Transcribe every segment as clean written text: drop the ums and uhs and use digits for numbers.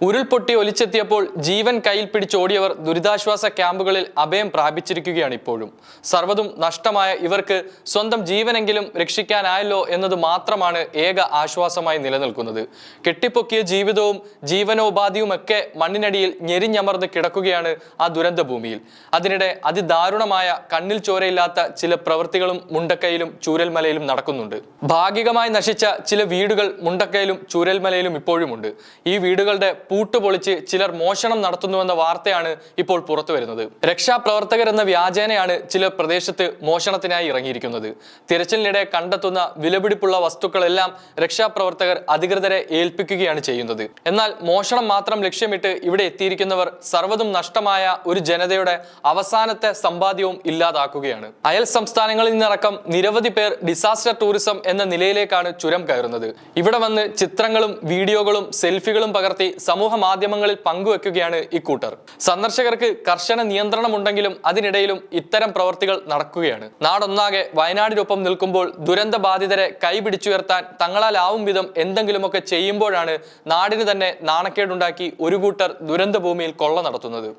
ഉരുൾപൊട്ടി ഒലിച്ചെത്തിയപ്പോൾ ജീവൻ കയ്യിൽ പിടിച്ചോടിയവർ ദുരിതാശ്വാസ ക്യാമ്പുകളിൽ അഭയം പ്രാപിച്ചിരിക്കുകയാണ് ഇപ്പോഴും. സർവ്വതും നഷ്ടമായ ഇവർക്ക് സ്വന്തം ജീവനെങ്കിലും രക്ഷിക്കാനായല്ലോ എന്നത് മാത്രമാണ് ഏക ആശ്വാസമായി നിലനിൽക്കുന്നത്. കെട്ടിപ്പൊക്കിയ ജീവിതവും ജീവനോപാധിയുമൊക്കെ മണ്ണിനടിയിൽ ഞെരിഞ്ഞമർന്ന് കിടക്കുകയാണ് ആ ദുരന്ത ഭൂമിയിൽ. അതിനിടെ അതിദാരുണമായ കണ്ണിൽ ചോരയില്ലാത്ത ചില പ്രവൃത്തികളും മുണ്ടക്കയിലും ചൂരൽമലയിലും നടക്കുന്നുണ്ട്. ഭാഗികമായി നശിച്ച ചില വീടുകൾ മുണ്ടക്കയിലും ചൂരൽമലയിലും ഇപ്പോഴുമുണ്ട്. ഈ വീടുകളുടെ പൂട്ടുപൊളിച്ച് ചിലർ മോഷണം നടത്തുന്നുവെന്ന വാർത്തയാണ് ഇപ്പോൾ പുറത്തു വരുന്നത്. രക്ഷാപ്രവർത്തകരെന്ന വ്യാജേനയാണ് ചിലർ പ്രദേശത്ത് മോഷണത്തിനായി ഇറങ്ങിയിരിക്കുന്നത്. തിരച്ചിലിനിടെ കണ്ടെത്തുന്ന വിലപിടിപ്പുള്ള വസ്തുക്കളെല്ലാം രക്ഷാപ്രവർത്തകർ അധികൃതരെ ഏൽപ്പിക്കുകയാണ് ചെയ്യുന്നത്. എന്നാൽ മോഷണം മാത്രം ലക്ഷ്യമിട്ട് ഇവിടെ എത്തിയിരിക്കുന്നവർ സർവ്വതും നഷ്ടമായ ഒരു ജനതയുടെ അവസാനത്തെ സമ്പാദ്യവും ഇല്ലാതാക്കുകയാണ്. അയൽ സംസ്ഥാനങ്ങളിൽ നിന്നടക്കം നിരവധി പേർ ഡിസാസ്റ്റർ ടൂറിസം എന്ന നിലയിലേക്കാണ് ചുരം കയറുന്നത്. ഇവിടെ വന്ന് ചിത്രങ്ങളും വീഡിയോകളും സെൽഫികളും പകർത്തി സമൂഹ മാധ്യമങ്ങളിൽ പങ്കുവെക്കുകയാണ് ഇക്കൂട്ടർ. സന്ദർശകർക്ക് കർശന നിയന്ത്രണമുണ്ടെങ്കിലും അതിനിടയിലും ഇത്തരം പ്രവർത്തികൾ നടക്കുകയാണ്. നാടൊന്നാകെ വയനാടിനൊപ്പം നിൽക്കുമ്പോൾ ദുരന്ത ബാധിതരെ കൈപിടിച്ചുയർത്താൻ തങ്ങളാലാവും വിധം എന്തെങ്കിലുമൊക്കെ ചെയ്യുമ്പോഴാണ് നാടിന് തന്നെ നാണക്കേടുണ്ടാക്കി ഒരു കൂട്ടർ ദുരന്ത ഭൂമിയിൽ കൊള്ള നടത്തുന്നത്.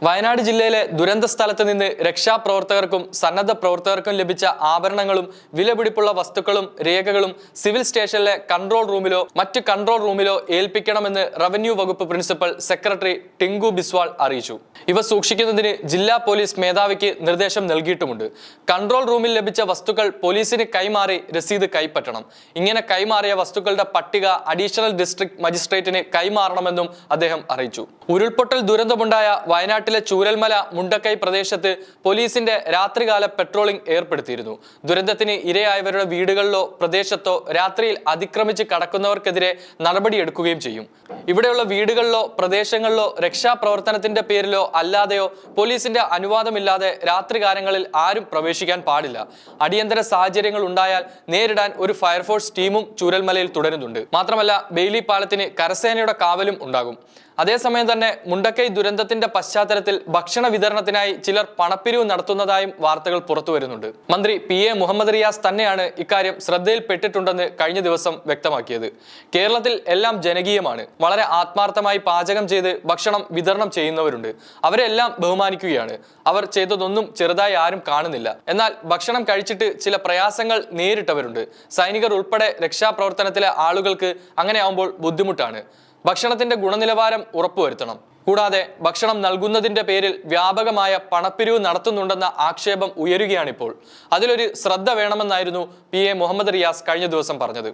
വയനാട് ജില്ലയിലെ ദുരന്ത സ്ഥലത്ത് നിന്ന് രക്ഷാപ്രവർത്തകർക്കും സന്നദ്ധ പ്രവർത്തകർക്കും ലഭിച്ച ആഭരണങ്ങളും വിലപിടിപ്പുള്ള വസ്തുക്കളും രേഖകളും സിവിൽ സ്റ്റേഷനിലെ കൺട്രോൾ റൂമിലോ മറ്റ് കൺട്രോൾ റൂമിലോ ഏൽപ്പിക്കണമെന്ന് റവന്യൂ വകുപ്പ് പ്രിൻസിപ്പൽ സെക്രട്ടറി ടിങ്കു ബിസ്വാൾ അറിയിച്ചു. ഇവ സൂക്ഷിക്കുന്നതിന് ജില്ലാ പോലീസ് മേധാവിക്ക് നിർദ്ദേശം നൽകിയിട്ടുമുണ്ട്. കൺട്രോൾ റൂമിൽ ലഭിച്ച വസ്തുക്കൾ പോലീസിന് കൈമാറി രസീത് കൈപ്പറ്റണം. ഇങ്ങനെ കൈമാറിയ വസ്തുക്കളുടെ പട്ടിക അഡീഷണൽ ഡിസ്ട്രിക്ട് മജിസ്ട്രേറ്റിന് കൈമാറണമെന്നും അദ്ദേഹം അറിയിച്ചു. ഉരുൾപൊട്ടൽ ദുരന്തമുണ്ടായ വയനാട്ടിലെ ചൂരൽമല മുണ്ടക്കൈ പ്രദേശത്ത് പോലീസിന്റെ രാത്രികാല പെട്രോളിംഗ് ഏർപ്പെടുത്തിയിരുന്നു. ദുരന്തത്തിന് ഇരയായവരുടെ വീടുകളിലോ പ്രദേശത്തോ രാത്രിയിൽ അതിക്രമിച്ച് കടക്കുന്നവർക്കെതിരെ നടപടിയെടുക്കുകയും ചെയ്യും. ഇവിടെയുള്ള വീടുകളിലോ പ്രദേശങ്ങളിലോ രക്ഷാപ്രവർത്തനത്തിന്റെ പേരിലോ അല്ലാതെയോ പോലീസിന്റെ അനുവാദമില്ലാതെ രാത്രികാലങ്ങളിൽ ആരും പ്രവേശിക്കാൻ പാടില്ല. അടിയന്തര സാഹചര്യങ്ങൾ ഉണ്ടായാൽ നേരിടാൻ ഒരു ഫയർഫോഴ്സ് ടീമും ചൂരൽമലയിൽ തുടരുന്നുണ്ട്. മാത്രമല്ല ബെയിലി പാലത്തിന് കരസേനയുടെ കാവലും ഉണ്ടാകും. അതേസമയം തന്നെ മുണ്ടക്കൈ ദുരന്തത്തിന്റെ പശ്ചാത്തലത്തിൽ ഭക്ഷണ വിതരണത്തിനായി ചിലർ പണപ്പിരിവ് നടത്തുന്നതായും വാർത്തകൾ പുറത്തു വരുന്നുണ്ട്. മന്ത്രി PA മുഹമ്മദ് റിയാസ് തന്നെയാണ് ഇക്കാര്യം ശ്രദ്ധയിൽപ്പെട്ടിട്ടുണ്ടെന്ന് കഴിഞ്ഞ ദിവസം വ്യക്തമാക്കിയത്. കേരളത്തിൽ എല്ലാം ജനകീയമാണ്. വളരെ ആത്മാർത്ഥമായി പാചകം ചെയ്ത് ഭക്ഷണം വിതരണം ചെയ്യുന്നവരുണ്ട്. അവരെല്ലാം ബഹുമാനിക്കുകയാണ്. അവർ ചെയ്തതൊന്നും ചെറുതായി ആരും കാണുന്നില്ല. എന്നാൽ ഭക്ഷണം കഴിച്ചിട്ട് ചില പ്രയാസങ്ങൾ നേരിട്ടവരുണ്ട്. സൈനികർ ഉൾപ്പെടെ രക്ഷാപ്രവർത്തനത്തിലെ ആളുകൾക്ക് അങ്ങനെ ആവുമ്പോൾ ബുദ്ധിമുട്ടാണ്. ഭക്ഷണത്തിന്റെ ഗുണനിലവാരം ഉറപ്പുവരുത്തണം. കൂടാതെ ഭക്ഷണം നൽകുന്നതിന്റെ പേരിൽ വ്യാപകമായ പണപ്പിരിവ് നടത്തുന്നുണ്ടെന്ന ആക്ഷേപം ഉയരുകയാണിപ്പോൾ. അതിലൊരു ശ്രദ്ധ വേണമെന്നായിരുന്നു PA മുഹമ്മദ് റിയാസ് കഴിഞ്ഞ ദിവസം പറഞ്ഞത്.